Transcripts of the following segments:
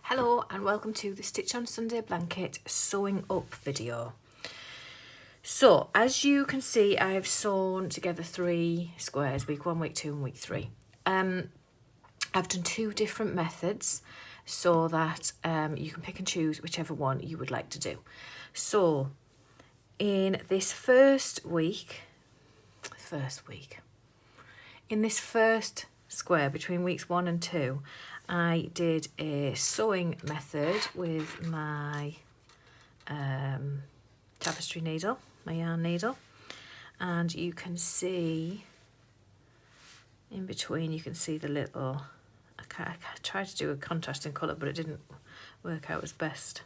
Hello and welcome to the Stitch on Sunday blanket sewing up video. So as you can see, I've sewn together 3 squares, week 1, week 2 and week 3. I've done 2 different methods so that you can pick and choose whichever one you would like to do. So in this first square between weeks 1 and 2, I did a sewing method with my tapestry needle, my yarn needle, and you can see in between, you can see the little, I tried to do a contrasting colour but it didn't work out as best.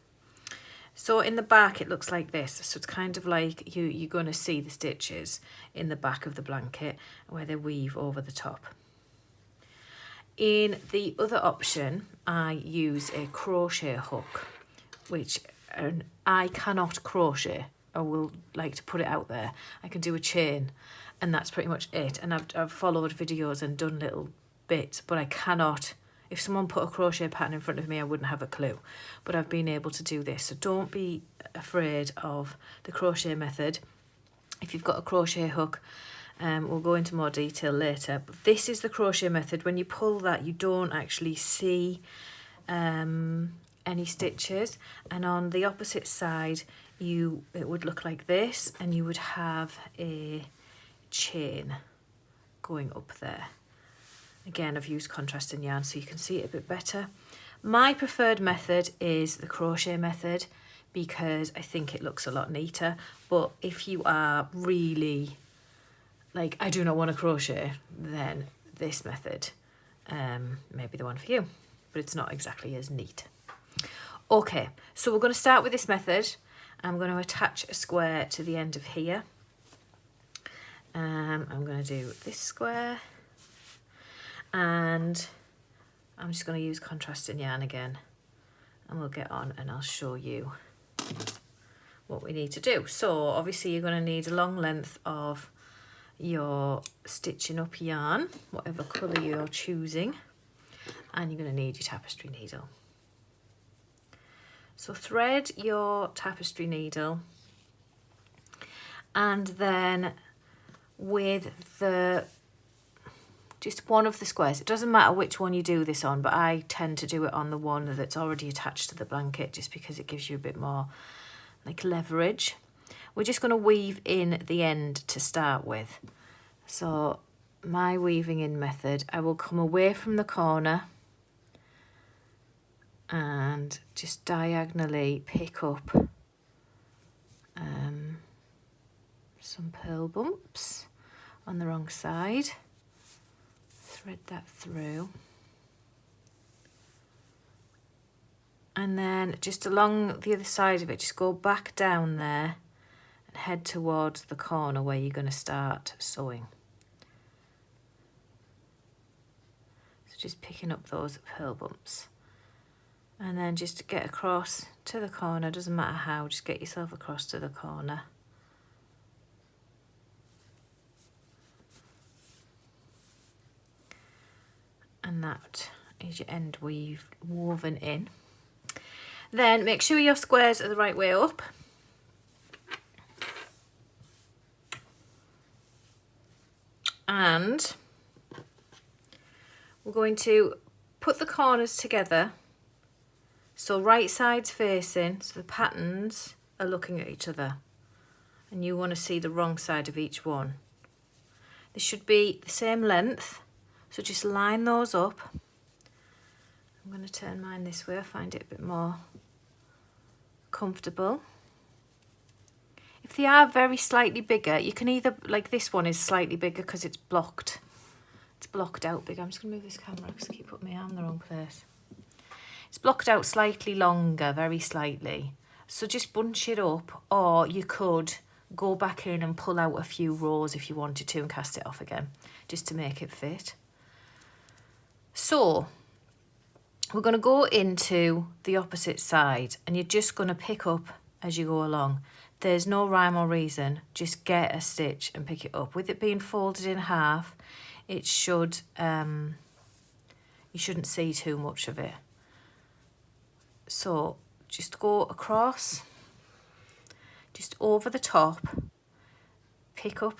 So in the back it looks like this, so it's kind of like you're going to see the stitches in the back of the blanket where they weave over the top. In the other option, I use a crochet hook, which I cannot crochet. I will like to put it out there. I can do a chain, and that's pretty much it. And I've followed videos and done little bits, but I cannot. If someone put a crochet pattern in front of me, I wouldn't have a clue. But I've been able to do this, so don't be afraid of the crochet method. If you've got a crochet hook, we'll go into more detail later, but this is the crochet method. When you pull that, you don't actually see any stitches, and on the opposite side it would look like this, and you would have a chain going up there. Again, I've used contrasting yarn so you can see it a bit better. My preferred method is the crochet method because I think it looks a lot neater, but if you are really like, I do not want to crochet, then this method may be the one for you, but it's not exactly as neat. Okay, so we're going to start with this method. I'm going to attach a square to the end of here. I'm going to do this square, and I'm just going to use contrasting yarn again, and we'll get on and I'll show you what we need to do. So obviously you're going to need a long length of your stitching up yarn, whatever colour you're choosing, and you're going to need your tapestry needle. So thread your tapestry needle, and then with just one of the squares, it doesn't matter which one you do this on, but I tend to do it on the one that's already attached to the blanket just because it gives you a bit more like leverage. We're just going to weave in the end to start with. So my weaving in method, I will come away from the corner and just diagonally pick up some purl bumps on the wrong side, thread that through, and then just along the other side of it, just go back down there and head towards the corner where you're going to start sewing. So just picking up those purl bumps, and then just get across to the corner, doesn't matter how, just get yourself across to the corner. And that is your end weave woven in. Then make sure your squares are the right way up. And we're going to put the corners together, so right sides facing, so the patterns are looking at each other, and you want to see the wrong side of each one. They should be the same length, so just line those up. I'm going to turn mine this way, I find it a bit more comfortable. If they are very slightly bigger, you can either, like this one is slightly bigger because it's blocked. It's blocked out big. I'm just going to move this camera because I keep putting my arm in the wrong place. It's blocked out slightly longer, very slightly. So just bunch it up, or you could go back in and pull out a few rows if you wanted to and cast it off again, just to make it fit. So we're going to go into the opposite side, and you're just going to pick up as you go along. There's no rhyme or reason, just get a stitch and pick it up. With it being folded in half, it should, you shouldn't see too much of it. So just go across, just over the top, pick up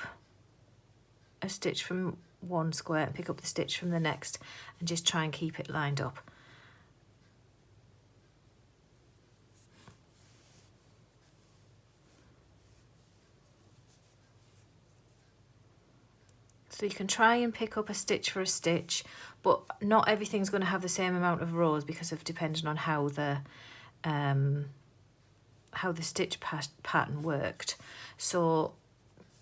a stitch from one square and pick up the stitch from the next, and just try and keep it lined up. So you can try and pick up a stitch for a stitch, but not everything's going to have the same amount of rows because of depending on how the stitch pattern worked. So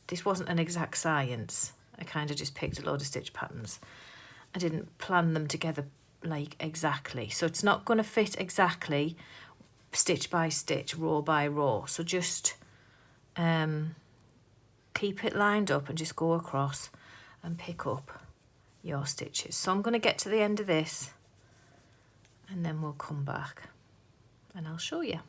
this wasn't an exact science. I kind of just picked a load of stitch patterns. I didn't plan them together like exactly. So it's not going to fit exactly stitch by stitch, row by row. So just keep it lined up and just go across and pick up your stitches. So I'm going to get to the end of this and then we'll come back and I'll show you.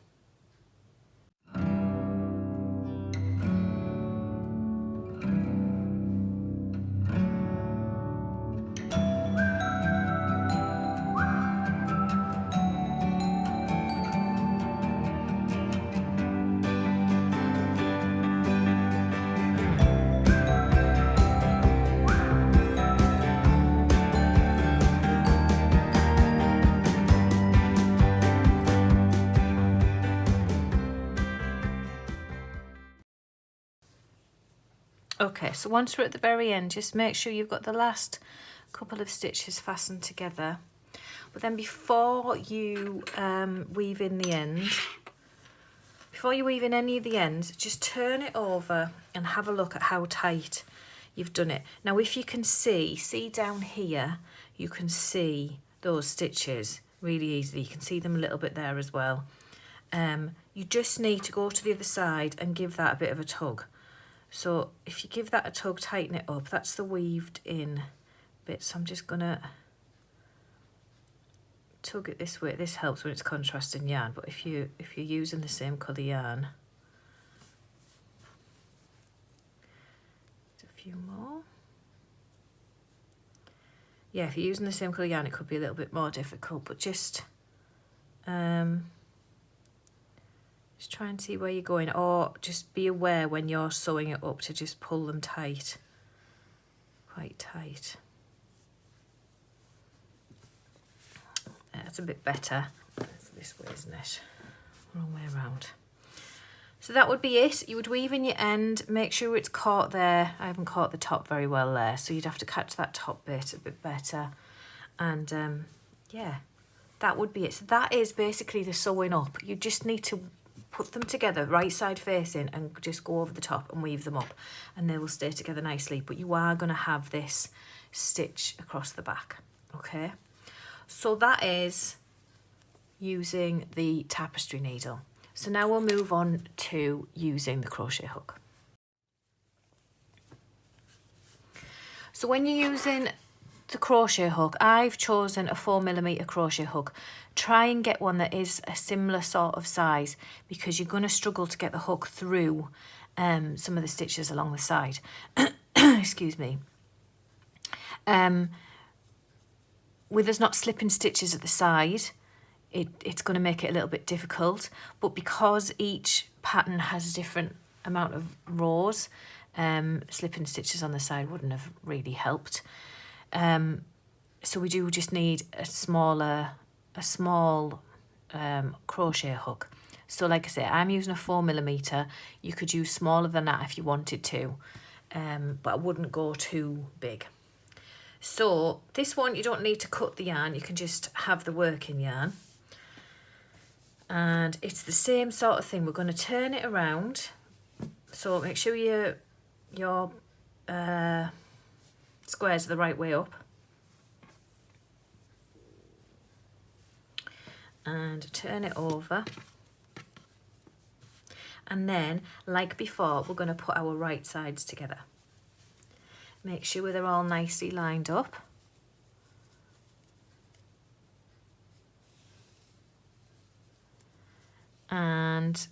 Okay, so once we're at the very end, just make sure you've got the last couple of stitches fastened together. But then before you weave in the end, before you weave in any of the ends, just turn it over and have a look at how tight you've done it. Now, if you can see down here, you can see those stitches really easily. You can see them a little bit there as well. You just need to go to the other side and give that a bit of a tug. So if you give that a tug, tighten it up. That's the weaved in bit. So I'm just gonna tug it this way. This helps when it's contrasting yarn, but if you're using the same colour yarn, a few more. Yeah, if you're using the same colour yarn, it could be a little bit more difficult, but just try and see where you're going, or just be aware when you're sewing it up to just pull them tight, quite tight. That's a bit better. It's this way, isn't it? Wrong way around. So that would be it. You would weave in your end, make sure it's caught there. I haven't caught the top very well there, so you'd have to catch that top bit a bit better. And yeah, that would be it. So that is basically the sewing up. You just need to put them together right side facing and just go over the top and weave them up, and they will stay together nicely. But you are going to have this stitch across the back. Okay, so that is using the tapestry needle. So now we'll move on to using the crochet hook. So when you're using the crochet hook, I've chosen a 4mm crochet hook. Try and get one that is a similar sort of size, because you're going to struggle to get the hook through some of the stitches along the side. Excuse me. With us not slipping stitches at the side, it's going to make it a little bit difficult, but because each pattern has a different amount of rows, slipping stitches on the side wouldn't have really helped. So we do just need a small crochet hook. So like I say, I'm using a 4mm. You could use smaller than that if you wanted to, but I wouldn't go too big. So this one, you don't need to cut the yarn, you can just have the working yarn. And it's the same sort of thing. We're going to turn it around. So make sure your squares are the right way up. And turn it over. And then, like before, we're going to put our right sides together. Make sure they're all nicely lined up. And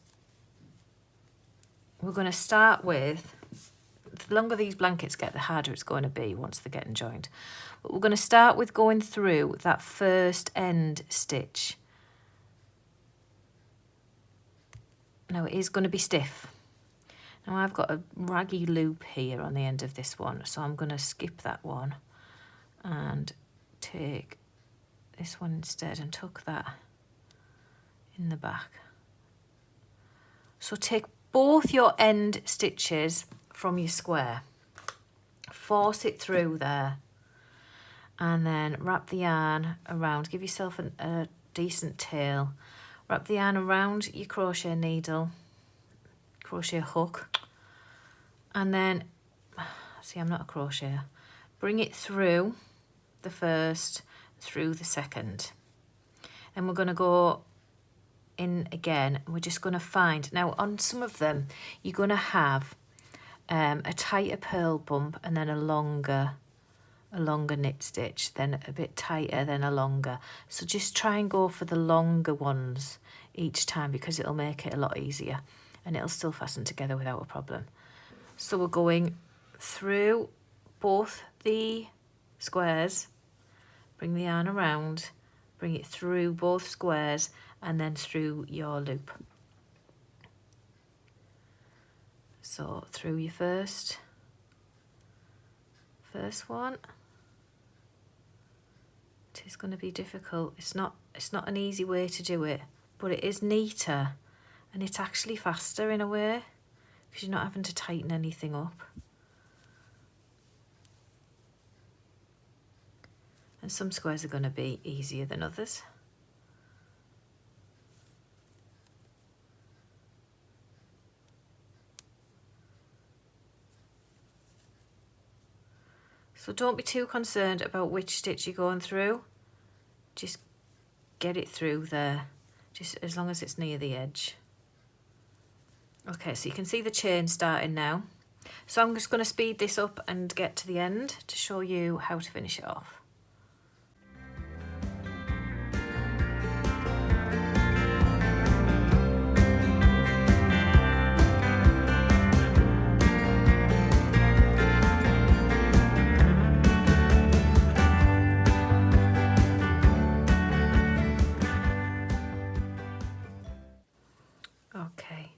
we're going to start with, the longer these blankets get, the harder it's going to be once they're getting joined. But we're going to start with going through that first end stitch Now it is going to be stiff. Now I've got a raggy loop here on the end of this one, so I'm going to skip that one and take this one instead and tuck that in the back. So take both your end stitches from your square, force it through there, and then wrap the yarn around. Give yourself a decent tail. Wrap the yarn around your crochet needle, crochet hook, and then, see, I'm not a crocheter, bring it through the first, through the second. Then we're going to go in again. We're just going to find, now on some of them, you're going to have a tighter purl bump and then a longer knit stitch, then a bit tighter, then a longer. So just try and go for the longer ones each time, because it'll make it a lot easier and it'll still fasten together without a problem. So we're going through both the squares, bring the yarn around, bring it through both squares and then through your loop. So through your first one. It is going to be difficult. It's not an easy way to do it, but it is neater and it's actually faster in a way because you're not having to tighten anything up. And some squares are going to be easier than others. So don't be too concerned about which stitch you're going through. Just get it through there, just as long as it's near the edge. Okay, so you can see the chain starting now. So I'm just going to speed this up and get to the end to show you how to finish it off. Okay,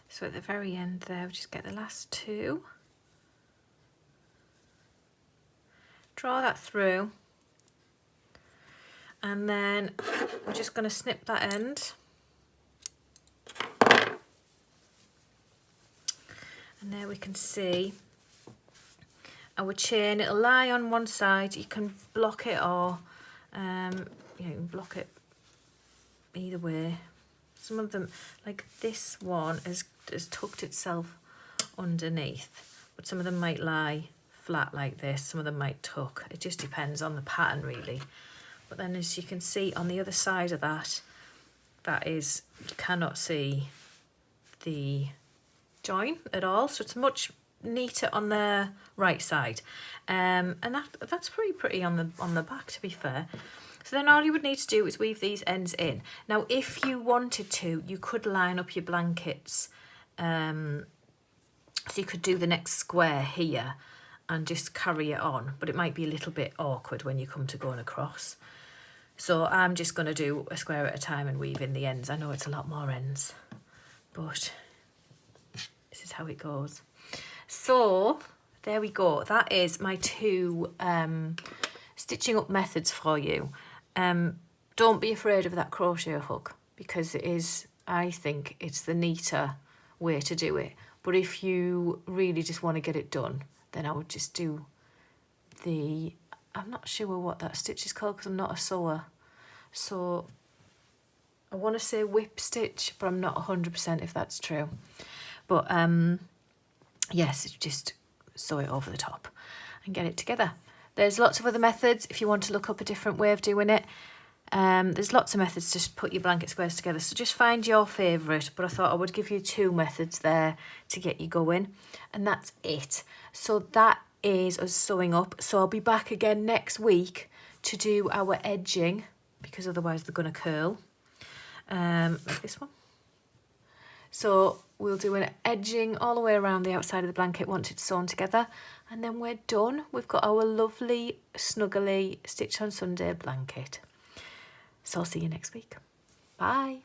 so at the very end there, we just get the last two. Draw that through. And then we're just going to snip that end. And there we can see our chain. It'll lie on one side. You can block it or you can block it either way. Some of them, like this one, has tucked itself underneath, but some of them might lie flat like this, some of them might tuck. It just depends on the pattern really. But then as you can see on the other side of that, that is, you cannot see the join at all, so it's much neater on the right side. And that's pretty on the back, to be fair. So then all you would need to do is weave these ends in. Now, if you wanted to, you could line up your blankets. So you could do the next square here and just carry it on, but it might be a little bit awkward when you come to going across. So I'm just going to do a square at a time and weave in the ends. I know it's a lot more ends, but this is how it goes. So there we go. That is my two stitching up methods for you. Don't be afraid of that crochet hook, because it is, I think it's the neater way to do it. But if you really just want to get it done, then I would just do the, I'm not sure what that stitch is called because I'm not a sewer. So I want to say whip stitch, but I'm not 100% if that's true. But yes, just sew it over the top and get it together. There's lots of other methods if you want to look up a different way of doing it. There's lots of methods to put your blanket squares together, so just find your favourite, but I thought I would give you two methods there to get you going, and that's it. So that is us sewing up. So I'll be back again next week to do our edging, because otherwise they're going to curl, like this one. So we'll do an edging all the way around the outside of the blanket once it's sewn together, and then we're done. We've got our lovely, snuggly Stitch on Sunday blanket. So I'll see you next week. Bye.